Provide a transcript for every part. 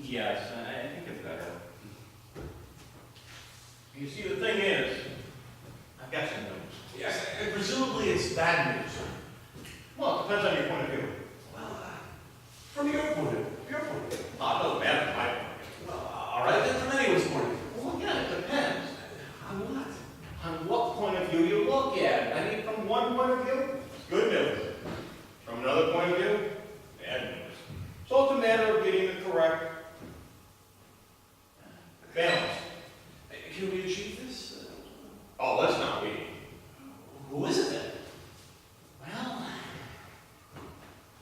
Yes, I think it's better. You see, the thing is, I've got some news. Yes, and presumably it's bad news. Well, it depends on your point of view. Well, from your point of view. Your point of view. Oh, it doesn't matter from my point of view. Well, all right, then from anyone's point of view. Well, again, it depends On what? on what point of view you look at. I mean, from one point of view, it's good news. From another point of view, bad news. So it's a matter of getting the correct balance. Can we achieve this? Oh, let's not we. Who is it then? Well,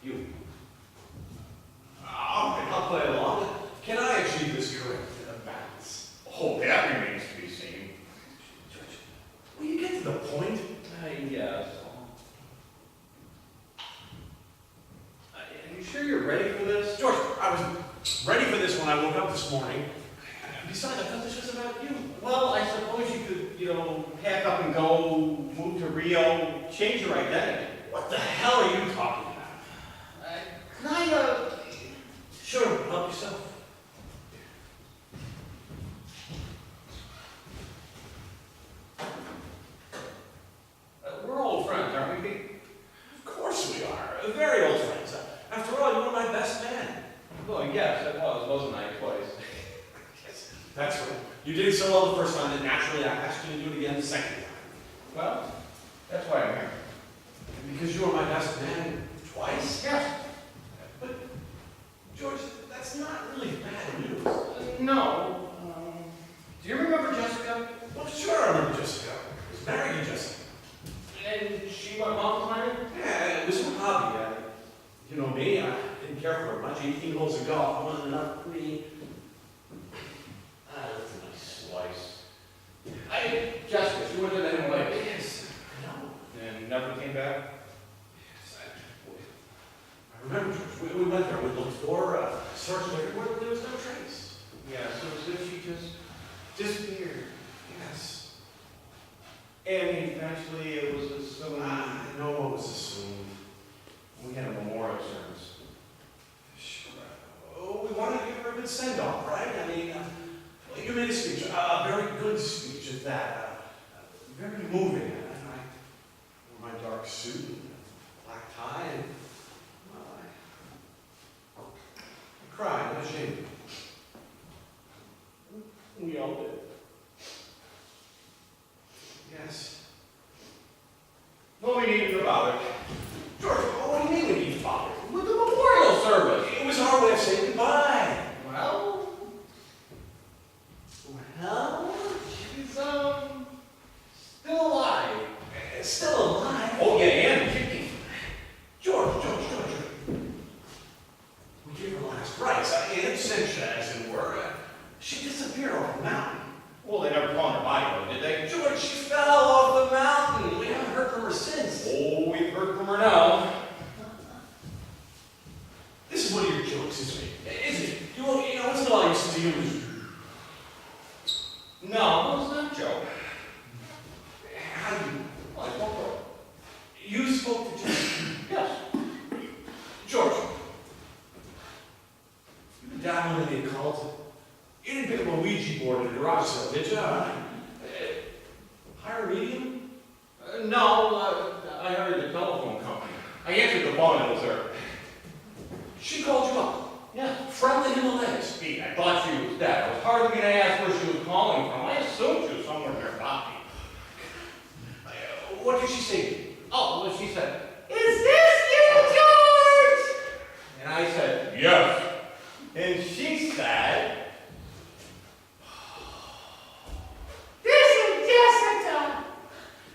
you. All right, I'll play along. Can I achieve this correct balance? Oh, that remains to be seen. George, will you get to the point? Yes. Are you sure you're ready for this? George, I was ready for this when I woke up this morning. Besides, I thought this was about you. Well, I suppose you could, pack up and go, move to Rio, change your identity. What the hell are you talking about? Can I, Sure, help yourself. we're old friends, aren't we, Pete? Of course we are. Very old friends. After all, you were my best man. Well, yes, it was, wasn't I, twice? Yes, that's right. You did so well the first time that naturally I asked you to do it again the second time. Well, that's why I'm here. Because you were my best man twice? Yes. But, George, that's not really bad news. No. Do you remember Jessica? Well, sure I remember Jessica. I was married to Jessica. And she went mountain climbing? Yeah, it was her hobby. You know me, I didn't care for her much. 18 holes of golf wasn't enough for me. That's a nice slice. Jessica, she went to the getaway. Yes, I know. And never came back? Yes, I remember, George. We went there. We looked for her, searched everywhere, but there was no trace. Yeah, so as if she just disappeared. Yes. And eventually it was assumed. No one was assumed. We had a memorial service. Sure. Oh, we wanted to give her a good send-off, right? I mean, you made a speech, a very good speech at that. Very moving. And I wore my dark suit and black tie, and well, I cried, I was ashamed. We all did. Yes. Well, we needed to bother. George, what do you mean we need to bother? With the memorial service. It was our way of saying goodbye. Well, she's, still alive. Still alive? Oh, yeah, and kicking. George. We gave her last rites, in cinch, as it were. She disappeared off the mountain. Well, they never found her body, though, did they? George, she fell off the mountain. We haven't heard from her since. Oh, we've heard from her now. This is one of your jokes, isn't it? You know, once in a while you say to you, No, it's not a joke. how do you? Well, I spoke to her. You spoke to Jessica. Yes. George, you been dabbling in the occult? You didn't pick up a Ouija board in a garage sale, did you? Hire a medium? No, I hired the telephone company. I answered the phone and it was her. She called you up. Yeah. From the Himalayas. Pete, I thought she was dead. It was hard for me to ask where she was calling from. I assumed she was somewhere nearby. What did she say to you? Oh, well, she said, "Is this you, George?" And I said, "Yes." And she said, "This is Jessica."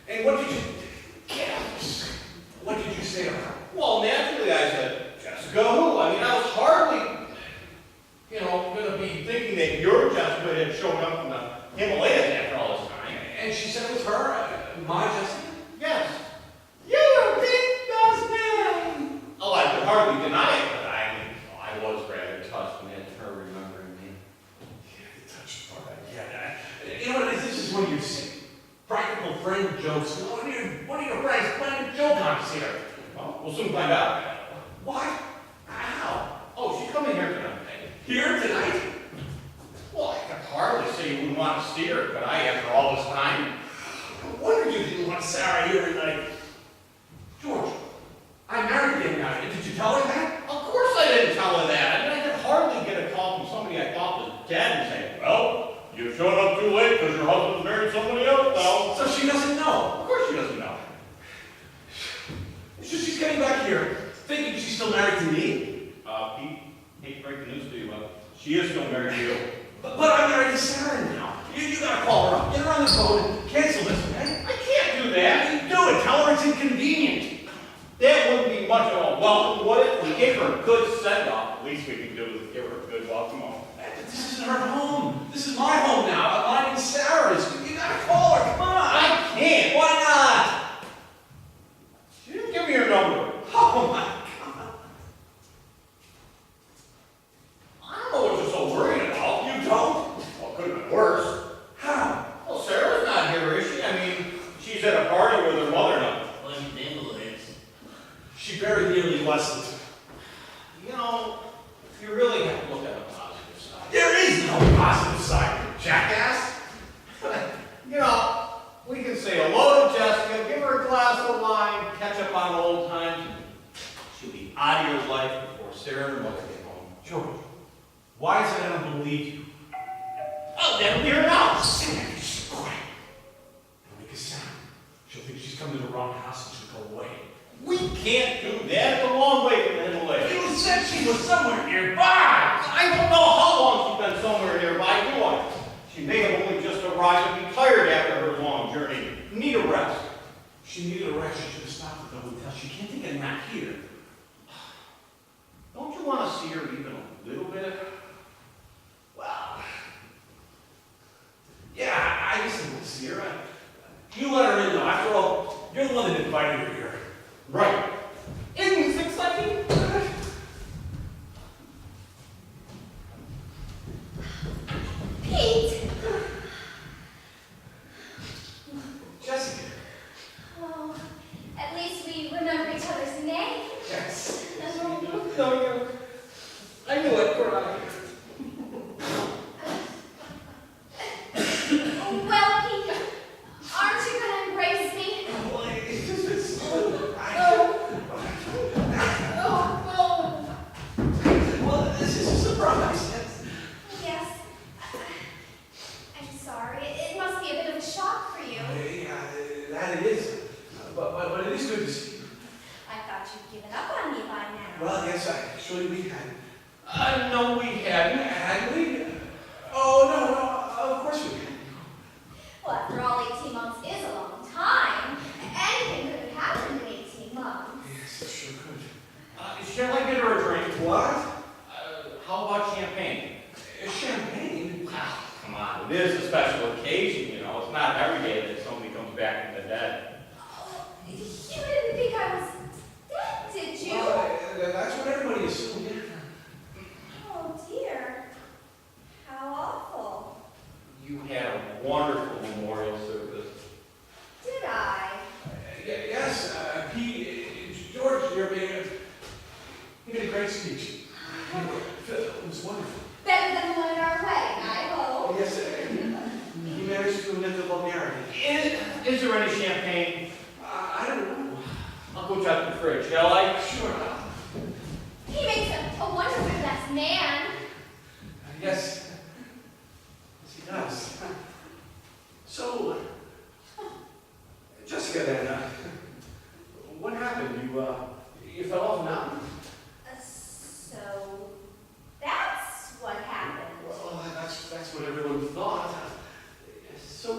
And what did you... What did you say to her? Well, naturally, I said, "Jessica who?" I mean, I was hardly, going to be thinking that your Jessica had shown up from the Himalayas after all this time. And she said it was her, my Jessica? Yes. You're a big best man. Oh, I could hardly deny it, but I was rather touched when her remembering me. Yeah, the touch part, I get it. You know what it is? This is one of your sick, practical friend jokes. One of your friends playing a joke on us here. Well, we'll soon find out. Why? How? Oh, she's coming here tonight. Here tonight? to see her, could I, after all this time? No wonder you didn't want Sarah here tonight. George, I married him now. Did you tell her that? Of course I didn't tell her that. I mean, I could hardly get a call from somebody I thought was dead and say, well, you showed up too late because your husband married somebody else now. So she doesn't know. Of course she doesn't know. So she's getting back here, thinking she's still married to me. Pete, hate to break the news to you, but she is still married to you. But I'm married to Sarah now. You gotta call her up, get her on the phone, and cancel this, okay? I can't do that. You do it. Tell her it's inconvenient. That wouldn't be much of a welcome, would it? We gave her a good send-off. The least we can do is give her a good welcome home. This isn't her home. This is my home now. Mine and Sarah's. You gotta call her. Come on. I can't. Why not? She didn't give me her number. Oh my God. I don't know what you're so worried about. You don't? Well, it could have been worse. How? Well, Sarah's not here, is she? I mean, she's at a party with her mother now. She very nearly wasn't. You know, you really have to look at the positive side. There is no positive side, jackass. You know, we can say hello to Jessica, give her a glass of wine, catch up on old times. She'll be out of your life before Sarah and her mother get home. George, why is it I don't believe you? Oh, that'll be her now. Shh, quiet. Don't make a sound. She'll think she's come to the wrong house and she'll go away. We can't do that. It's a long way from the Himalayas. You said she was somewhere nearby. I don't know how long she's been somewhere nearby, do I? She may have only just arrived and be tired after her long journey. Need a rest. She needed a rest. She should have stopped at the hotel. She can't take a nap here. Don't you want to see her even a little bit? Well, yeah, I guess I want to see her. You let her in, though. After all, you're the one that invited her here. Right. Isn't this exciting? Pete! Jessica. Oh, at least we remember each other's names. Yes. I knew I'd cry. Well, Pete, aren't you going to embrace me? Well, it's just, well, this is a surprise. Yes. I'm sorry. It must be a bit of a shock for you. Yeah, that it is. But it is good to see you. I thought you'd given up on me by now. Well, yes, actually we had. No, we hadn't. Had we? Oh, no, of course we had. Well, after all, 18 months is a long time. Anything could have happened in 18 months. Yes, it sure could. Shall I get her a drink? What? How about champagne? Champagne? Ah, come on. It is a special occasion, you know. It's not every day that somebody comes back from the dead. Oh, you didn't think I was dead, did you? Well, that's what everybody assumed. Oh, dear. How awful. You had a wonderful memorial service. Did I? Yes, George, you made a great speech. It was wonderful. Better than the one at our wedding, I hope. Yes, he managed to invent the vulgarity. Is there any champagne? I don't know. I'll go check the fridge, shall I? Sure. He makes a wonderful best man. Yes. Yes, he does. So, Jessica, then, what happened? You fell off a mountain? So, that's what happened. Well, that's what everyone thought. So,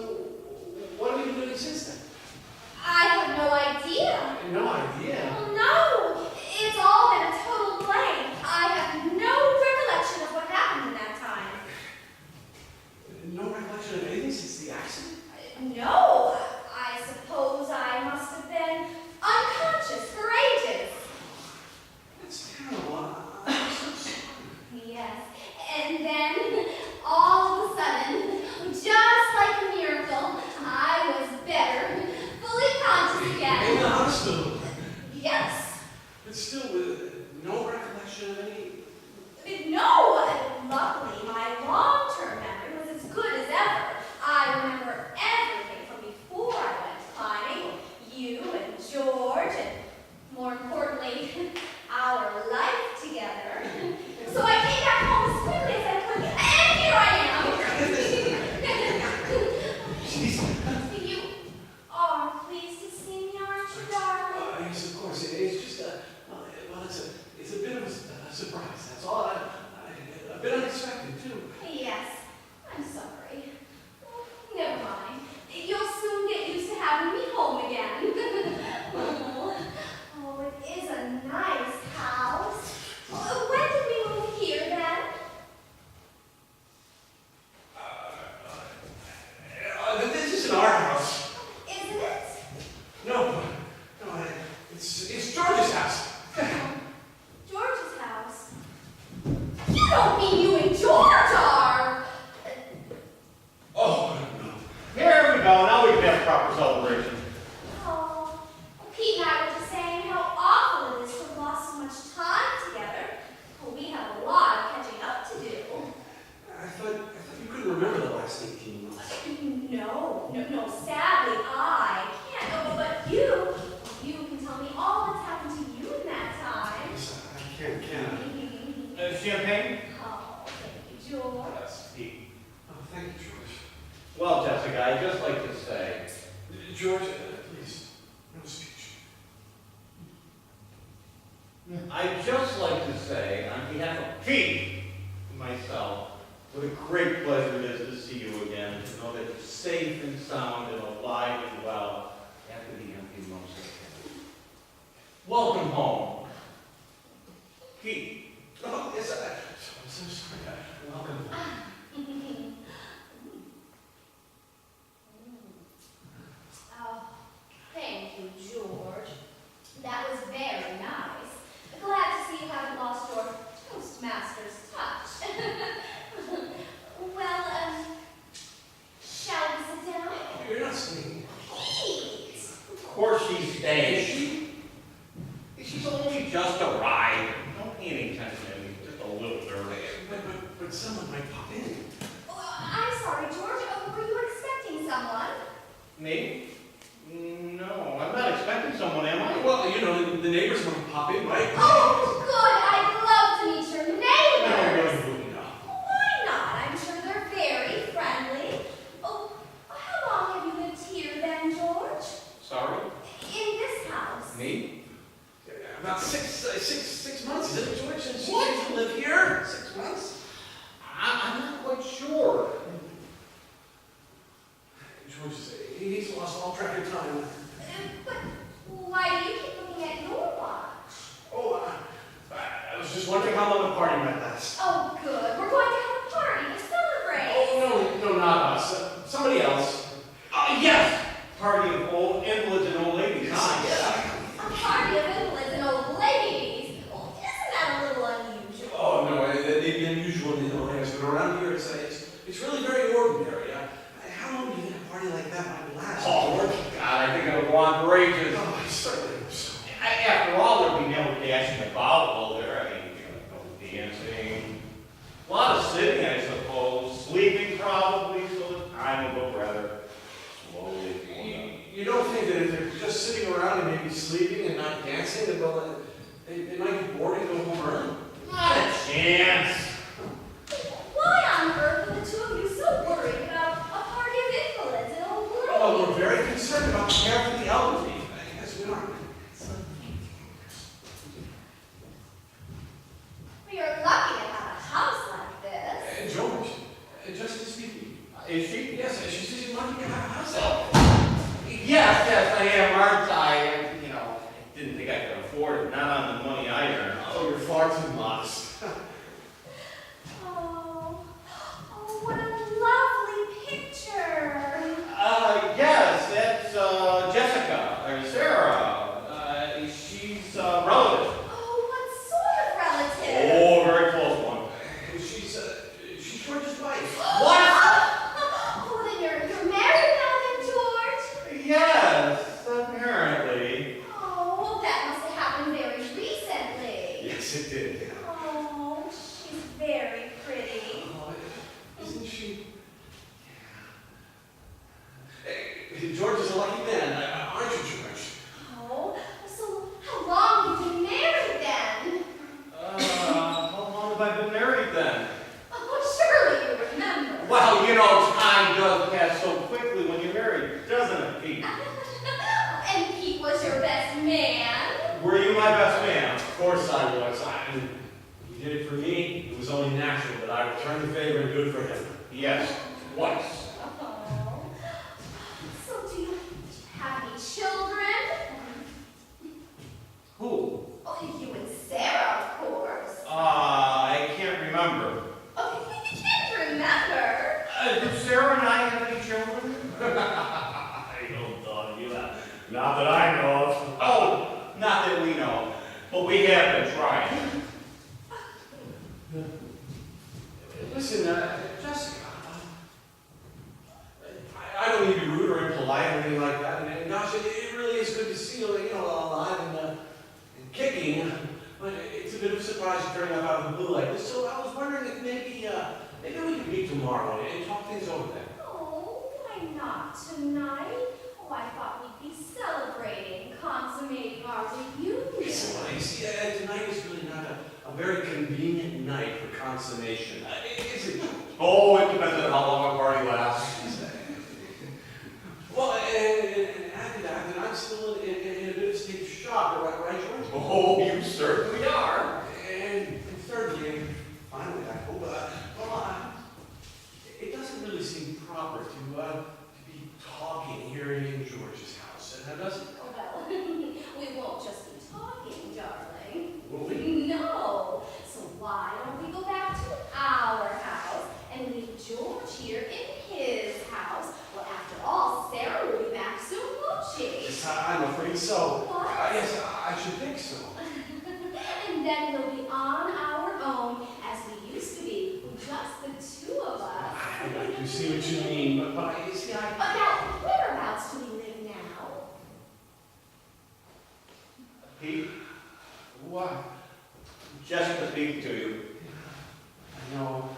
what have you been doing since then? I have no idea. No idea. Well, no, it's all been a total blank. I have no bit unexpected, too. Yes, I'm sorry. Oh, never mind. You'll soon get used to having me home again. Oh, it is a nice house. When did we move here then? This isn't our house. Isn't it? No, it's George's house. George's house. You don't mean you and George are? Oh, no. Here we go. Now we can have proper celebration. Oh, Pete and I were just saying how awful it is to have lost so much time together. Well, we have a lot of catching up to do. I thought you couldn't remember the last 18 months. No, sadly, I can't. Oh, but you can tell me all that's happened to you in that time. Yes, I can. Champagne? Oh, thank you, George. Yes, Pete. Oh, thank you, George. Well, Jessica, I'd just like to say, George, please, no speech. I'd just like to say, on behalf of Pete and myself, what a great pleasure it is to see you again, to know that you're safe and sound and alive and well after the empty months of care. Welcome home. Pete. Oh, yes, I'm so sorry. Welcome. Oh, thank you, George. That was very nice. Glad to see you haven't lost your Toastmaster's touch. Well, shall we sit down? You're not staying. Pete! Of course she's staying. She's only just arrived. Don't pay any attention to me. Just a little dirty. But someone might pop in. Oh, I'm sorry, George. Were you expecting someone? Me? No, I'm not expecting someone, am I? Well, you know, the neighbors might pop in, right? Oh, good. I'd love to meet your neighbors. No. Why not? I'm sure they're very friendly. Oh, how long have you lived here then, George? Sorry? In this house? Me? About six months, isn't it, George? Since What? you live here? 6 months? I'm not quite sure. George, he's lost all track of time. But why do you keep looking at your watch? Oh, I was just wondering how long the party might last. Oh, good. We're going to have a party to celebrate. Oh, no, not us. Somebody else. Yes! Party of old invalids and old ladies. Yeah. A party of invalids and old ladies. Oh, isn't that a little unusual? Oh, no, they'd be unusual in the old days, but around here it's really very ordinary. How long do you think a party like that might last? Oh, God, I think it'll go on for ages. Oh, I certainly hope so. After all, there'll be no dashing about while there. I mean, no dancing. A lot of sitting, I suppose. Sleeping, probably, so the time will go rather slowly. You don't think that if they're just sitting around and maybe sleeping and not dancing, that they might be bored and go home early? Not a chance. Why on earth are the two of you so worried about a party of invalids and old ladies? Oh, we're very concerned about the care for the elderly. Yes, we are. Well, you're lucky to have a house like this. George, justly speaking. Is she? Yes, she's lucky to have a house. Yes, I am, aren't I? I didn't think I could afford it. Not on the money I earn. Oh, you're far too modest. Oh, what a lovely picture. Yes, that's Jessica, or Sarah. She's a relative. Oh, what sort of relative? Oh, a very close one. She's George's wife. What? Oh, then you're married now then, George? Yes, apparently. Oh, well, that must have happened very recently. Yes, it did. Oh, she's very pretty. Oh, isn't she? Yeah. George is a lucky man, aren't you, George? Oh, so how long have you been married then? How long have I been married then? Oh, surely you remember. Well, time does pass so quickly when you're married, doesn't it, Pete? And Pete was your best man? Were you my best man? Of course I was. You did it for me. It was only natural that I returned the favor and do it for him. Yes, twice. Oh. So do you have any children? Who? Oh, you and Sarah, of course. I can't remember. Oh, you can't remember. Do Sarah and I have any children? I don't thought you that. Not that I know of. Oh, not that we know, but we have been trying. Listen, Jessica, I don't mean to be rude or impolite or anything like that. And gosh, it really is good to see you, alive and kicking. But it's a bit of a surprise you turning up out of the blue like this. So I was wondering if maybe we could meet tomorrow and talk things over then. Oh, why not tonight? Oh, I thought we'd be celebrating, consummating our reunion. Listen, you see, tonight is really not a very convenient night for consummation. Is it? Oh, it depends on how long a party lasts. Well, and after that, then I'm still in a bit of a state of shock, right, George? Oh, you certainly are. And thirdly, and finally, I hope, it doesn't really seem proper to be talking here in George's house, does it? Oh, well, we won't just be talking, darling. Will we? No. So why don't we go back to our house and leave George here in his house? Well, after all, Sarah will be back soon, won't she? Yes, I'm afraid so. What? Yes, I should think so. And then we'll be on our own, as we used to be, just the two of us. I do see what you mean, but you see, But now, whereabouts do we live now? Pete, What? Jessica speaking to you. I know.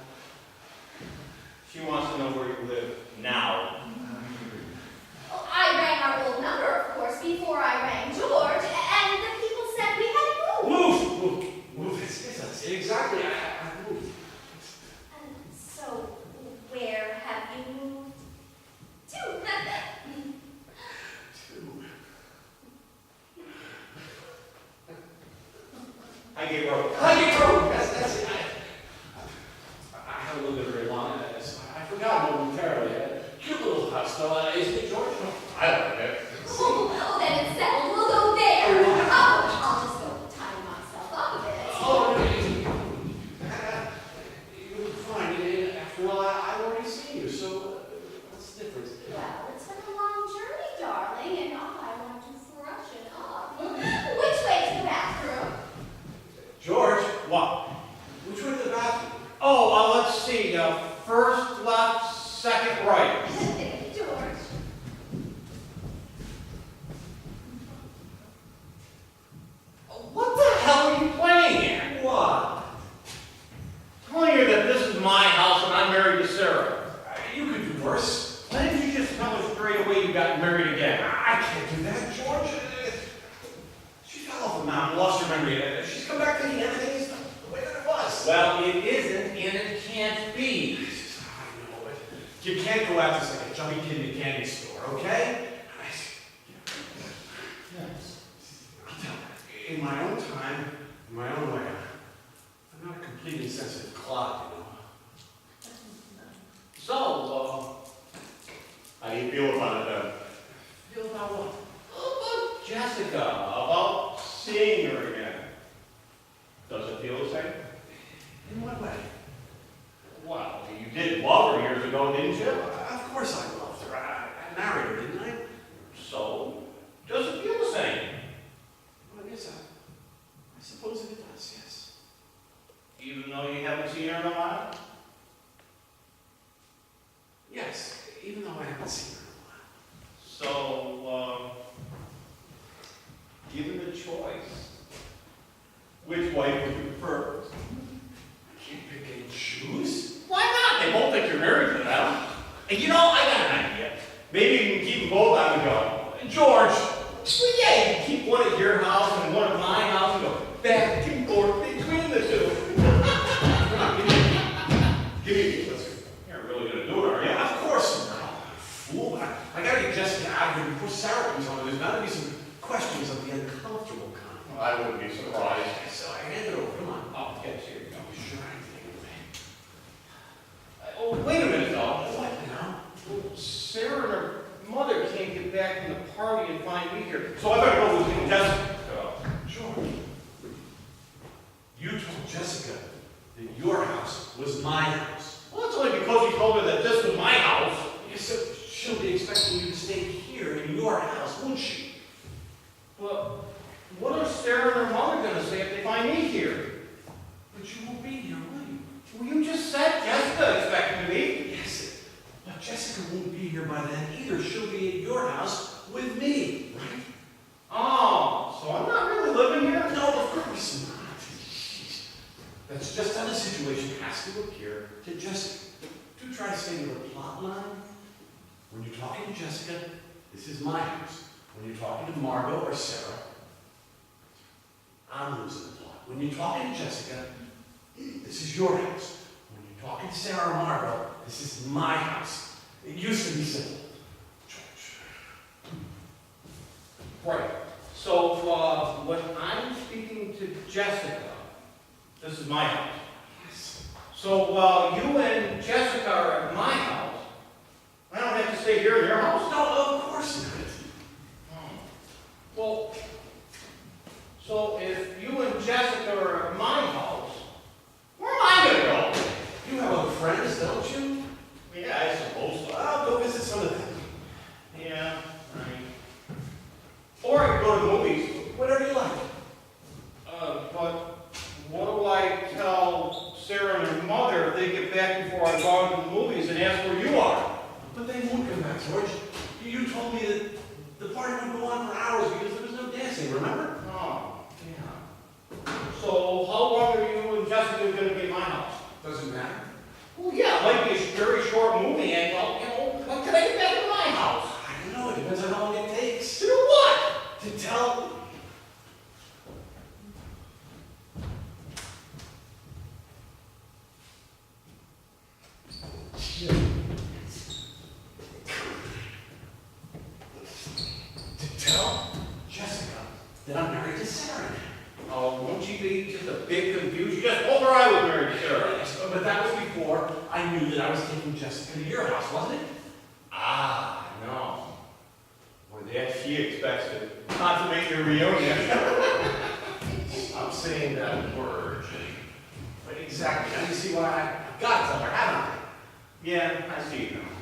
She wants to know where you live now. Oh, I rang our old number, of course, before I rang George, and the people said we had moved. Move. Yes, exactly. I moved. And so, where have you moved to? Highgate Road. Highgate Road. That's it. I haven't lived there very long, so I forgot momentarily. Cute little house, though. Isn't it, George? I like it. Oh, then it's settled. We'll go there. Oh, I'll just go tie myself up a bit. You're fine. After all, I've already seen you, so what's the difference? Well, it's been a long journey, darling, and I want to freshen up. Which way to the bathroom? George, What? which way to the bathroom? Oh, let's see. First left, second right. George. What the hell are you playing here? What? Telling you that this is my house and I'm married to Sarah. You could do worse. Why didn't you just tell her straight away you got married again? I can't do that, George. She fell off the mountain, lost her memory. She's come back thinking everything is the way that it was. Well, it isn't and it can't be. I know, but you can't go out just like a chubby kid in a candy store, okay? I'll tell you, in my own time, in my own way, I'm not a complete insensitive clod, So, how do you feel about it then? Feel about what? About Jessica, about seeing her again. Does it feel the same? In what way? Well, you did love her years ago, didn't you? Of course I loved her. I married her, didn't I? So, does it feel the same? Well, I guess I suppose it does, yes. Even though you haven't seen her in a while? Yes, even though I haven't seen her in a while. So, given the choice, which wife would you prefer? I can't pick and choose. Why not? They both think you're married to them. And you know, I got an idea. Maybe you can keep them both on the go. George, well, yeah, you can keep one at your house and one at my house and go back and forth between the two. Come on, give me a key. Let's go. You're really going to do it, are you? Yeah, of course not. Fool. I gotta get Jessica out of here before Sarah comes home. There's bound to be some questions of the uncomfortable kind. I wouldn't be surprised. So I hand it over. Come on. Oh, yes, here you go. Sure, I think anyway. told her that this was my house. Yes, so she'll be expecting you to stay here in your house, won't she? Well, what are Sarah and her mother gonna say if they find me here? But you won't be here, will you? Well, you just said Jessica expected me. Yes, but Jessica won't be here by then either. She'll be at your house with me, right? Oh, so I'm not really living here? No, of course not. That's just how the situation has to appear to Jessica. Do try to stay to the plot line. When you're talking to Jessica, this is my house. When you're talking to Margot or Sarah, I'm losing the plot. When you're talking to Jessica, this is your house. When you're talking to Sarah or Margot, this is my house. It used to be simple. George. Right. So, when I'm speaking to Jessica, this is my house. Yes. So while you and Jessica are at my house, I don't have to stay here in your house? No, of course not. Well, so if you and Jessica are at my house, where am I gonna go? You have other friends, don't you? Yeah, I suppose so. I'll go visit some of them. Yeah, right. Or I could go to the movies. Whatever you like. But what do I tell Sarah and her mother if they get back before I've gone to the movies and ask where you are? But they won't come back, George. You told me that the party would go on for hours because there was no dancing, remember? Oh, yeah. So how long are you and Jessica going to be at my house? Doesn't matter. Well, yeah, it might be a very short movie, and well, when can I get back to my house? I don't know. It depends on how long it takes. To do what? To tell. To tell Jessica that I'm married to Sarah. Oh, won't she be just a bit confused? You just told her I was married to Sarah. Yes, but that was before I knew that I was taking Jessica to your house, wasn't it? Ah, no. Well, that she expects to consummate your reunion. Stop saying that word, Jenny. But exactly. Now you see why I got it somewhere, haven't I? Yeah, I see now.